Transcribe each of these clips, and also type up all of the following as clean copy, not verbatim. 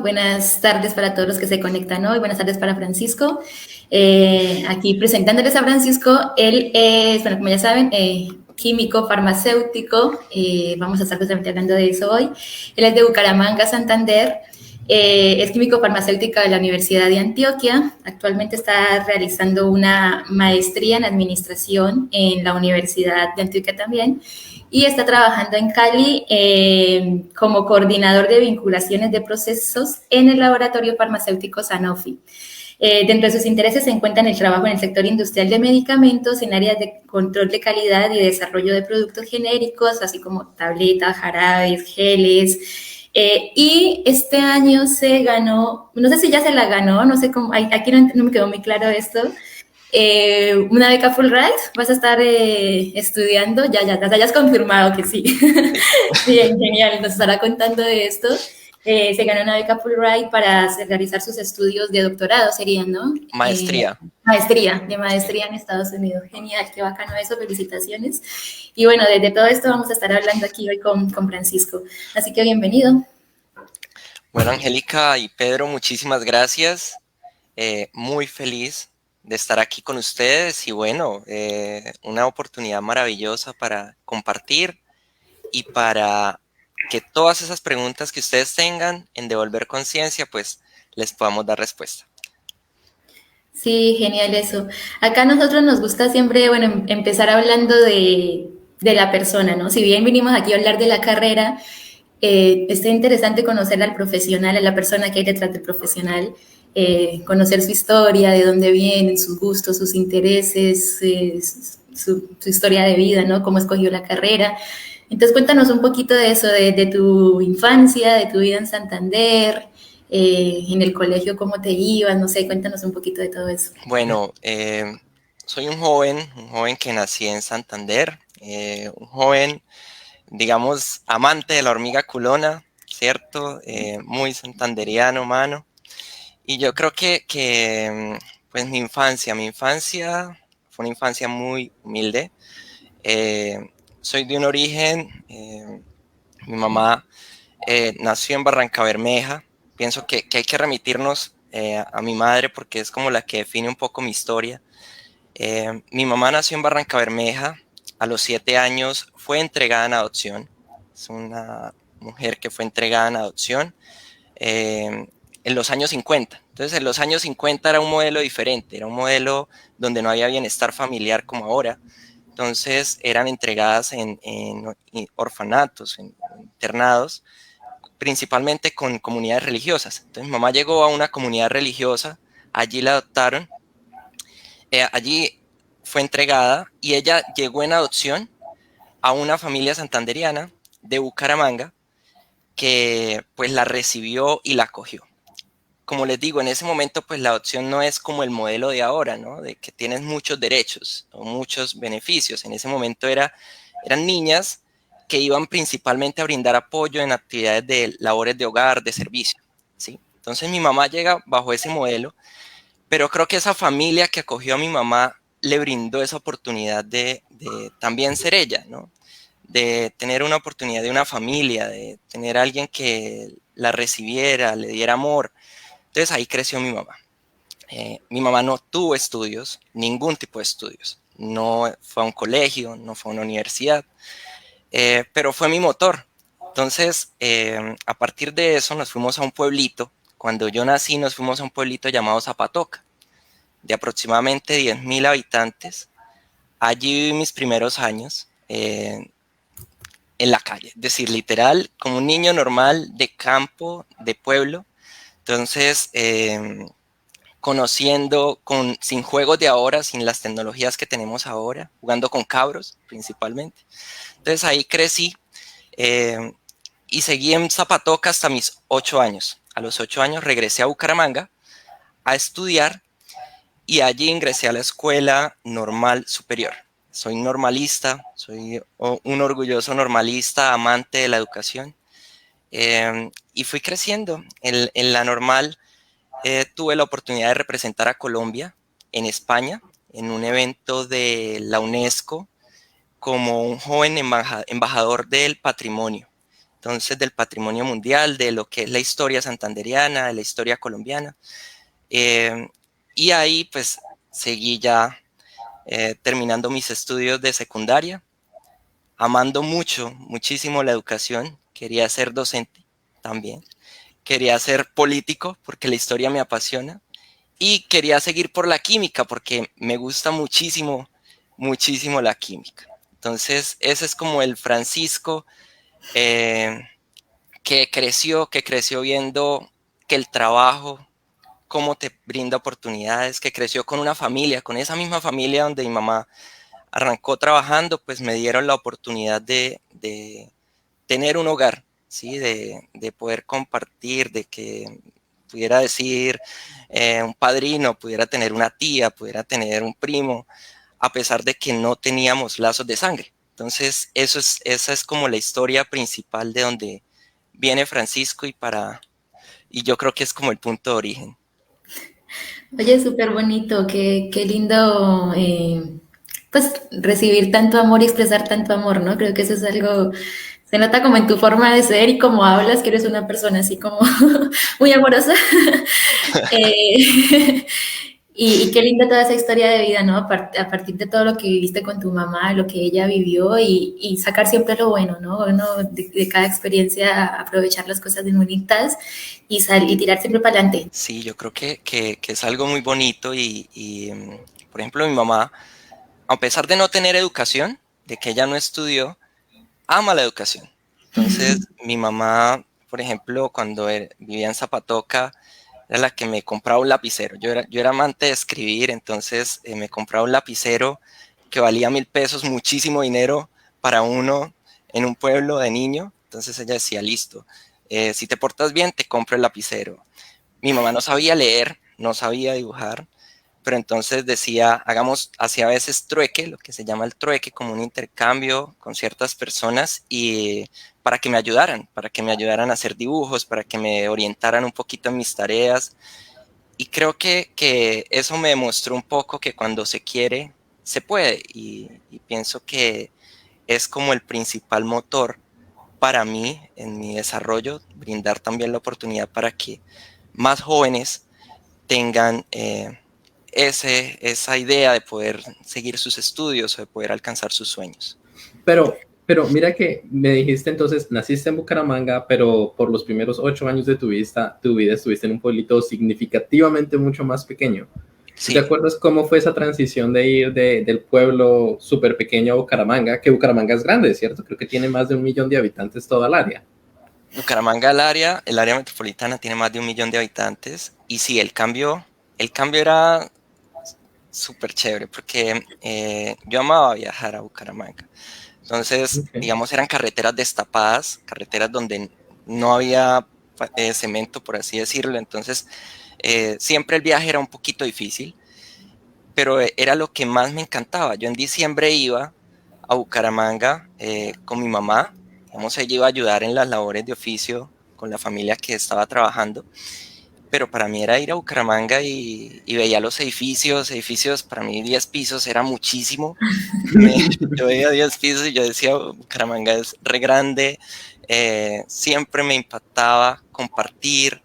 Buenas tardes para todos los que se conectan hoy. Buenas tardes para Francisco. Aquí presentándoles a Francisco. Él es, bueno, como ya saben, químico farmacéutico. Vamos a estar justamente hablando de eso hoy. Él es de Bucaramanga, Santander. Es químico farmacéutico de la Universidad de Antioquia. Actualmente está realizando una maestría en administración en la Universidad de Antioquia también. Y está trabajando en Cali como coordinador de vinculaciones de procesos en el laboratorio farmacéutico Sanofi. Dentro de sus intereses se encuentran el trabajo en el sector industrial de medicamentos, en áreas de control de calidad y desarrollo de productos genéricos, así como tabletas, jarabes, geles. Y este año se ganó, no sé si ya se la ganó, no sé cómo, aquí no me quedó muy claro esto, una beca Fulbright, vas a estar estudiando, ya has confirmado que sí. Bien, genial, nos estará contando de esto. Se ganó una beca Fulbright para realizar sus estudios de doctorado, serían, ¿no? Maestría. Maestría en Estados Unidos. Genial, qué bacano eso, felicitaciones. Y bueno, de todo esto vamos a estar hablando aquí hoy con Francisco. Así que bienvenido. Bueno, Angélica y Pedro, muchísimas gracias. Muy feliz de estar aquí con ustedes y bueno, una oportunidad maravillosa para compartir y para que todas esas preguntas que ustedes tengan en Devolver Conciencia, pues les podamos dar respuesta. Sí, genial eso. Acá a nosotros nos gusta siempre, bueno, empezar hablando de la persona, ¿no? Si bien vinimos aquí a hablar de la carrera, está interesante conocer al profesional, a la persona que hay detrás del profesional, conocer su historia, de dónde vienen, sus gustos, sus intereses, su historia de vida, ¿no? Cómo escogió la carrera. Entonces cuéntanos un poquito de eso, de tu infancia, de tu vida en Santander, en el colegio, cómo te ibas, no sé, cuéntanos un poquito de todo eso. Bueno, soy un joven que nací en Santander, un joven, digamos, amante de la hormiga culona, ¿cierto? Muy santanderiano, mano. Y yo creo pues mi infancia fue una infancia muy humilde. Eh, Soy de un origen, mi mamá nació en Barranca Bermeja. Pienso que hay que remitirnos a mi madre porque es como la que define un poco mi historia. Mi mamá nació en Barranca Bermeja. A los 7 años fue entregada en adopción. Es una mujer que fue entregada en adopción eh, en los años 50. Entonces, en los años 50 era un modelo diferente, era un modelo donde no había bienestar familiar como ahora. Entonces, eran entregadas en orfanatos, en internados, principalmente con comunidades religiosas. Entonces, mi mamá llegó a una comunidad religiosa, allí la adoptaron, allí fue entregada y ella llegó en adopción a una familia santanderiana de Bucaramanga que pues la recibió y la acogió. Como les digo, en ese momento pues la adopción no es como el modelo de ahora, ¿no? De que tienes muchos derechos o muchos beneficios. En ese momento eran niñas que iban principalmente a brindar apoyo en actividades de labores de hogar, de servicio, ¿sí? Entonces mi mamá llega bajo ese modelo, pero creo que esa familia que acogió a mi mamá le brindó esa oportunidad de también ser ella, ¿no? De tener una oportunidad de una familia, de tener a alguien que la recibiera, le diera amor. Entonces ahí creció mi mamá. Mi mamá no tuvo estudios, ningún tipo de estudios. No fue a un colegio, no fue a una universidad, pero fue mi motor. Entonces, a partir de eso nos fuimos a un pueblito. Cuando yo nací nos fuimos a un pueblito llamado Zapatoca, de aproximadamente 10.000 habitantes. Allí viví mis primeros años en la calle, es decir, literal, como un niño normal de campo, de pueblo. Entonces, conociendo sin juegos de ahora, sin las tecnologías que tenemos ahora, jugando con cabros principalmente. Entonces ahí crecí eh, y seguí en Zapatoca hasta mis 8 años. A los 8 años regresé a Bucaramanga a estudiar y allí ingresé a la Escuela Normal Superior. Soy normalista, soy un orgulloso normalista, amante de la educación. Y fui creciendo en la normal. Tuve la oportunidad de representar a Colombia en España en un evento de la UNESCO como un joven embajador del patrimonio. entonces del patrimonio mundial, de lo que es la historia santandereana, de la historia colombiana. Eh, y ahí pues seguí ya terminando mis estudios de secundaria, amando mucho, muchísimo la educación. Quería ser docente también. Quería ser político porque la historia me apasiona. Y quería seguir por la química porque me gusta muchísimo, muchísimo la química. Entonces, ese es como el Francisco eh, que creció viendo que el trabajo, cómo te brinda oportunidades, que creció con una familia, con esa misma familia donde mi mamá arrancó trabajando, pues me dieron la oportunidad de tener un hogar, ¿sí? De poder compartir, de que pudiera decir un padrino, pudiera tener una tía, pudiera tener un primo, a pesar de que no teníamos lazos de sangre. Entonces, esa es como la historia principal de donde viene Francisco y yo creo que es como el punto de origen. Oye, súper bonito, qué lindo, pues recibir tanto amor y expresar tanto amor, ¿no? Creo que eso es algo, se nota como en tu forma de ser y como hablas, que eres una persona así como muy amorosa. Eh, y qué linda toda esa historia de vida, ¿no? A partir de todo lo que viviste con tu mamá, lo que ella vivió y sacar siempre lo bueno, ¿no? Uno de cada experiencia aprovechar las cosas bonitas y tirar siempre para adelante. Sí, yo creo que es algo muy bonito por ejemplo, mi mamá, a pesar de no tener educación, de que ella no estudió, ama la educación. Entonces, mi mamá, por ejemplo, cuando vivía en Zapatoca, era la que me compraba un lapicero. Yo era amante de escribir, entonces me compraba un lapicero que valía 1.000 pesos, muchísimo dinero para uno en un pueblo de niño. Entonces ella decía, listo, si te portas bien, te compro el lapicero. Mi mamá no sabía leer, no sabía dibujar, pero entonces decía, hacía a veces trueque, lo que se llama el trueque, como un intercambio con ciertas personas y para que me ayudaran a hacer dibujos, para que me orientaran un poquito en mis tareas. Y creo que eso me demostró un poco que cuando se quiere, se puede. Y pienso que es como el principal motor para mí en mi desarrollo, brindar también la oportunidad para que más jóvenes tengan esa idea de poder seguir sus estudios o de poder alcanzar sus sueños. Pero mira que me dijiste entonces, naciste en Bucaramanga, pero por los primeros 8 años de tu vida estuviste en un pueblito significativamente mucho más pequeño. ¿Tú te Sí, acuerdas cómo fue esa transición de ir del pueblo súper pequeño a Bucaramanga? Que Bucaramanga es grande, ¿cierto? Creo que tiene más de 1 millón de habitantes toda el área. Bucaramanga, el área metropolitana tiene más de 1 millón de habitantes y sí, el cambio era súper chévere porque yo amaba viajar a Bucaramanga. Entonces, Okay. digamos, eran carreteras destapadas, carreteras donde no había cemento, por así decirlo. Entonces, siempre el viaje era un poquito difícil, pero era lo que más me encantaba. Yo en diciembre iba a Bucaramanga con mi mamá. Digamos, ella iba a ayudar en las labores de oficio con la familia que estaba trabajando, pero para mí era ir a Bucaramanga y veía los edificios, para mí 10 pisos era muchísimo. Yo veía 10 pisos y yo decía, Bucaramanga es re grande, siempre me impactaba compartir,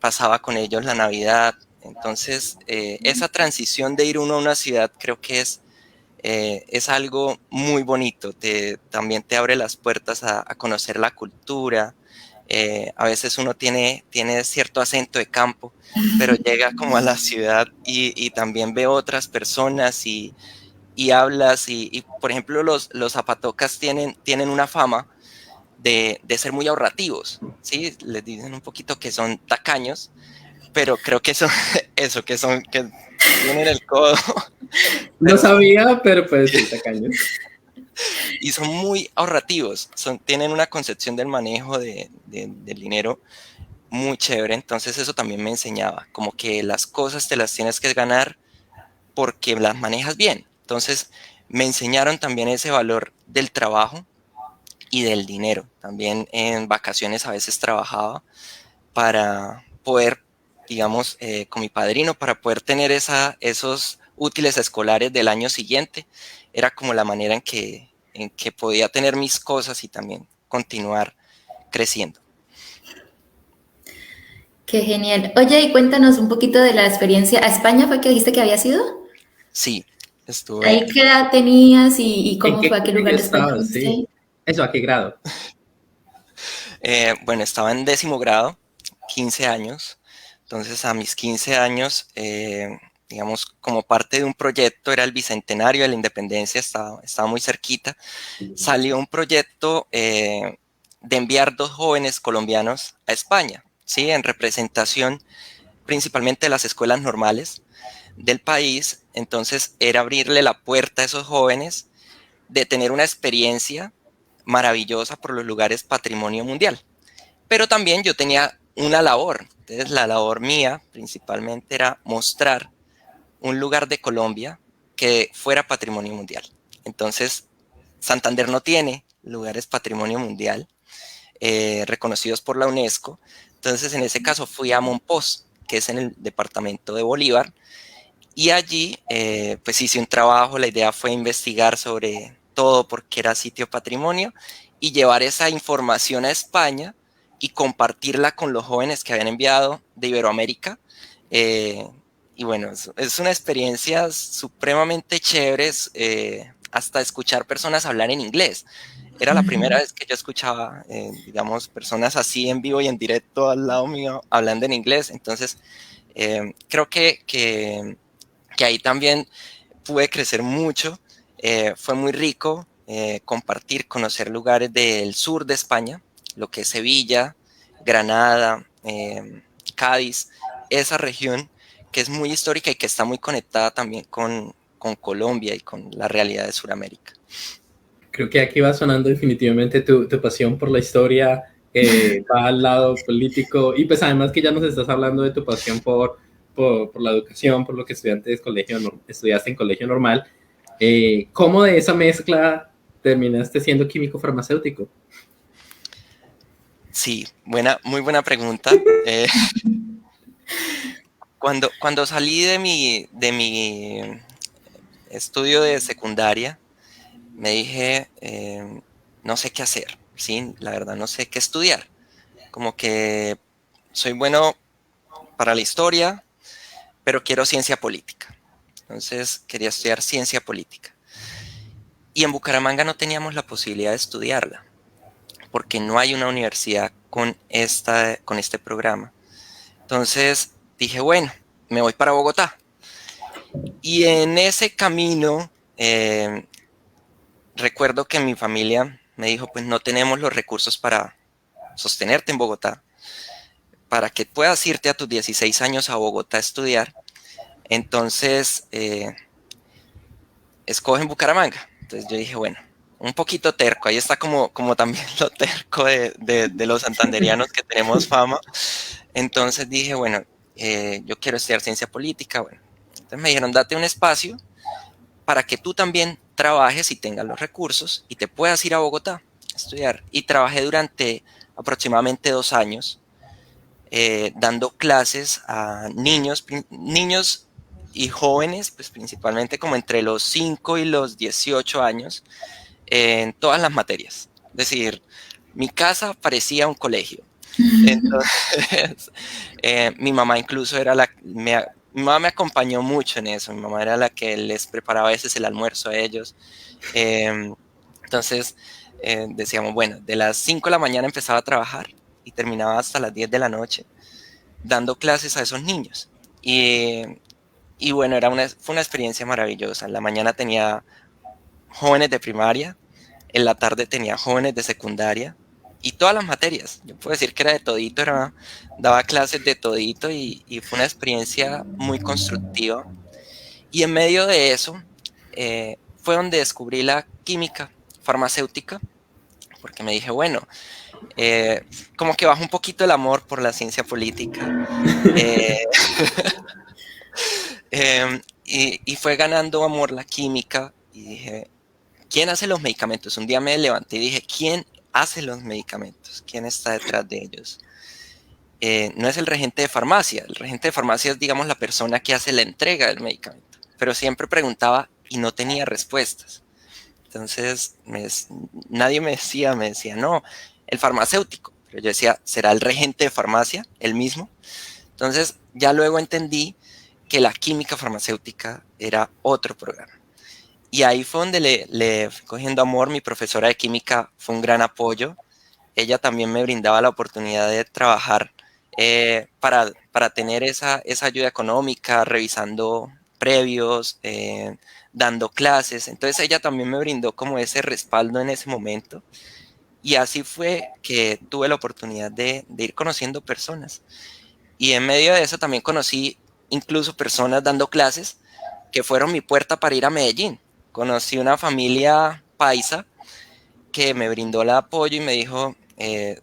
pasaba con ellos la Navidad. Entonces, esa transición de ir uno a una ciudad creo que es algo muy bonito, también te abre las puertas a conocer la cultura. A veces uno tiene cierto acento de campo, pero llega como a la ciudad y también ve otras personas y hablas por ejemplo, los zapatocas tienen una fama de ser muy ahorrativos, ¿sí? Les dicen un poquito que son tacaños, pero creo que son eso, que tienen el codo, No pero sabía, pero pues sí, tacaños. y son muy ahorrativos, tienen una concepción del manejo del dinero muy chévere, entonces eso también me enseñaba, como que las cosas te las tienes que ganar porque las manejas bien. Entonces me enseñaron también ese valor del trabajo y del dinero. También en vacaciones a veces trabajaba para poder, digamos, con mi padrino, para poder tener esos útiles escolares del año siguiente. Era como la manera en que podía tener mis cosas y también continuar creciendo. Qué genial. Oye, y cuéntanos un poquito de la experiencia. ¿A España fue que dijiste que había sido? Sí, estuve, ¿Ahí qué edad tenías y ¿En cómo qué fue? ¿A qué lugar colegio de España estabas? Sí. fuiste? Eso, ¿a qué grado? bueno, estaba en 10.º grado, 15 años. Entonces, a mis 15 años, digamos, como parte de un proyecto, era el bicentenario de la independencia, estaba muy cerquita, salió un proyecto de enviar 2 jóvenes colombianos a España, ¿sí? En representación principalmente de las escuelas normales del país. Entonces, era abrirle la puerta a esos jóvenes de tener una experiencia maravillosa por los lugares patrimonio mundial. Pero también yo tenía una labor. Entonces, la labor mía principalmente era mostrar un lugar de Colombia que fuera patrimonio mundial. Entonces, Santander no tiene lugares patrimonio mundial reconocidos por la UNESCO. Entonces, en ese caso fui a Monpós, que es en el departamento de Bolívar, y allí pues hice un trabajo. La idea fue investigar sobre todo porque era sitio patrimonio y llevar esa información a España y compartirla con los jóvenes que habían enviado de Iberoamérica. Eh, y bueno, es una experiencia supremamente chévere, hasta escuchar personas hablar en inglés. Era la primera vez que yo escuchaba, digamos, personas así en vivo y en directo al lado mío hablando en inglés. Entonces, creo que ahí también pude crecer mucho. Fue muy rico compartir, conocer lugares del sur de España, lo que es Sevilla, Granada, Cádiz, esa región que es muy histórica y que está muy conectada también con Colombia y con la realidad de Sudamérica. Creo que aquí va sonando definitivamente tu pasión por la historia, va al lado político y pues además que ya nos estás hablando de tu pasión por la educación, por lo que estudiaste en colegio normal. ¿Cómo de esa mezcla terminaste siendo químico farmacéutico? Sí, muy buena pregunta. Cuando salí de mi estudio de secundaria, me dije, no sé qué hacer, ¿sí? La verdad, no sé qué estudiar. Como que soy bueno para la historia, pero quiero ciencia política. Entonces, quería estudiar ciencia política. Y en Bucaramanga no teníamos la posibilidad de estudiarla, porque no hay una universidad con este programa. Entonces, dije, bueno, me voy para Bogotá. Y en ese camino, recuerdo que mi familia me dijo, pues no tenemos los recursos para sostenerte en Bogotá, para que puedas irte a tus 16 años a Bogotá a estudiar. Entonces, escogen Bucaramanga. Entonces yo dije, bueno, un poquito terco, ahí está como también lo terco de los santanderianos que tenemos fama. Entonces dije, bueno, yo quiero estudiar ciencia política. Bueno, entonces me dijeron, date un espacio para que tú también trabajes y tengas los recursos y te puedas ir a Bogotá a estudiar. Y trabajé durante aproximadamente 2 años dando clases a niños y jóvenes, pues principalmente como entre los 5 y los 18 años, en todas las materias. Es decir, mi casa parecía un colegio. Entonces, mi mamá incluso mi mamá me acompañó mucho en eso. Mi mamá era la que les preparaba a veces el almuerzo a ellos. Eh, entonces, decíamos, bueno, de las 5 de la mañana empezaba a trabajar y terminaba hasta las 10 de la noche dando clases a esos niños. Y bueno, fue una experiencia maravillosa. En la mañana tenía jóvenes de primaria, en la tarde tenía jóvenes de secundaria y todas las materias. Yo puedo decir que era de todito, daba clases de todito y fue una experiencia muy constructiva. Y en medio de eso fue donde descubrí la química farmacéutica, porque me dije, bueno, como que bajó un poquito el amor por la ciencia política. Eh, y fue ganando amor la química y dije, ¿quién hace los medicamentos? Un día me levanté y dije, ¿quién hace los medicamentos? ¿Quién está detrás de ellos? No es el regente de farmacia. El regente de farmacia es, digamos, la persona que hace la entrega del medicamento. Pero siempre preguntaba y no tenía respuestas. Entonces, nadie me decía, no, el farmacéutico. pero yo decía, ¿será el regente de farmacia el mismo? Entonces ya luego entendí que la química farmacéutica era otro programa. Y ahí fue donde le fui cogiendo amor. Mi profesora de química fue un gran apoyo. Ella también me brindaba la oportunidad de trabajar para tener esa ayuda económica, revisando previos, dando clases. Entonces ella también me brindó como ese respaldo en ese momento. Y así fue que tuve la oportunidad de ir conociendo personas. Y en medio de eso también conocí incluso personas dando clases que fueron mi puerta para ir a Medellín. Conocí una familia paisa que me brindó el apoyo y me dijo,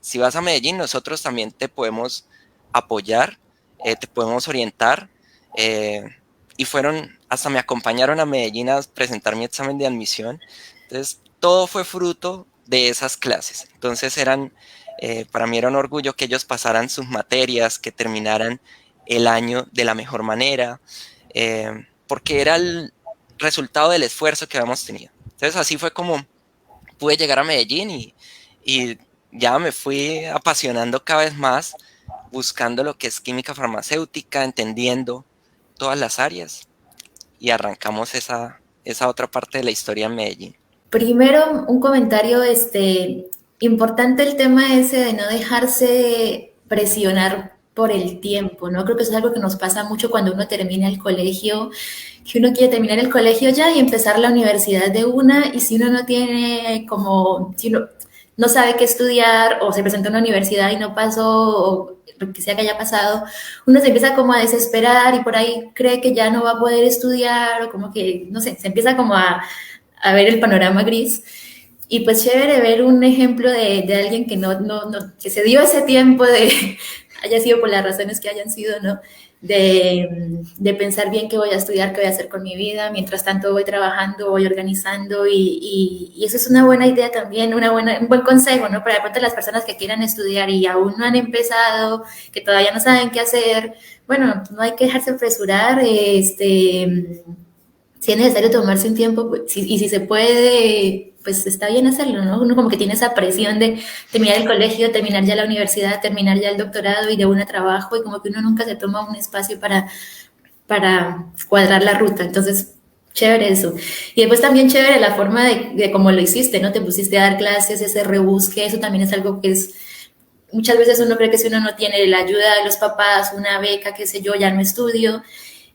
si vas a Medellín, nosotros también te podemos apoyar, te podemos orientar. Y hasta me acompañaron a Medellín a presentar mi examen de admisión. Entonces, todo fue fruto de esas clases. Entonces, para mí era un orgullo que ellos pasaran sus materias, que terminaran el año de la mejor manera, porque era el resultado del esfuerzo que habíamos tenido. Entonces, así fue como pude llegar a Medellín y ya me fui apasionando cada vez más, buscando lo que es química farmacéutica, entendiendo todas las áreas, y arrancamos esa otra parte de la historia en Medellín. Primero, un comentario importante, el tema ese de no dejarse presionar por el tiempo, ¿no? Creo que eso es algo que nos pasa mucho cuando uno termina el colegio, que uno quiere terminar el colegio ya y empezar la universidad de una, y si uno no tiene si uno no sabe qué estudiar, o se presenta a una universidad y no pasó, o lo que sea que haya pasado, uno se empieza como a desesperar y por ahí cree que ya no va a poder estudiar, o como que, no sé, se empieza como a ver el panorama gris. Y pues chévere ver un ejemplo de alguien que que se dio ese tiempo haya sido por las razones que hayan sido, ¿no? De pensar bien qué voy a estudiar, qué voy a hacer con mi vida, mientras tanto voy trabajando, voy organizando, y eso es una buena idea también, un buen consejo, ¿no? Para de pronto las personas que quieran estudiar y aún no han empezado, que todavía no saben qué hacer, bueno, no hay que dejarse apresurar, si es necesario tomarse un tiempo, pues, y si se puede, pues está bien hacerlo, ¿no? Uno como que tiene esa presión de terminar el colegio, terminar ya la universidad, terminar ya el doctorado y de una trabajo, y como que uno nunca se toma un espacio para cuadrar la ruta. Entonces, chévere eso. Y después también chévere la forma de cómo lo hiciste, ¿no? Te pusiste a dar clases, ese rebusque, eso también es algo que muchas veces uno cree que si uno no tiene la ayuda de los papás, una beca, qué sé yo, ya no estudio.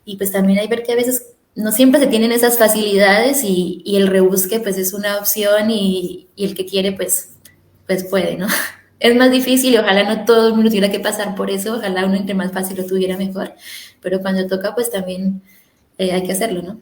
Y pues también hay que ver que a veces no siempre se tienen esas facilidades, y el rebusque pues es una opción, y el que quiere pues puede, ¿no? Es más difícil y ojalá no todo el mundo tuviera que pasar por eso, ojalá uno entre más fácil lo tuviera mejor, pero cuando toca pues también hay que hacerlo, ¿no?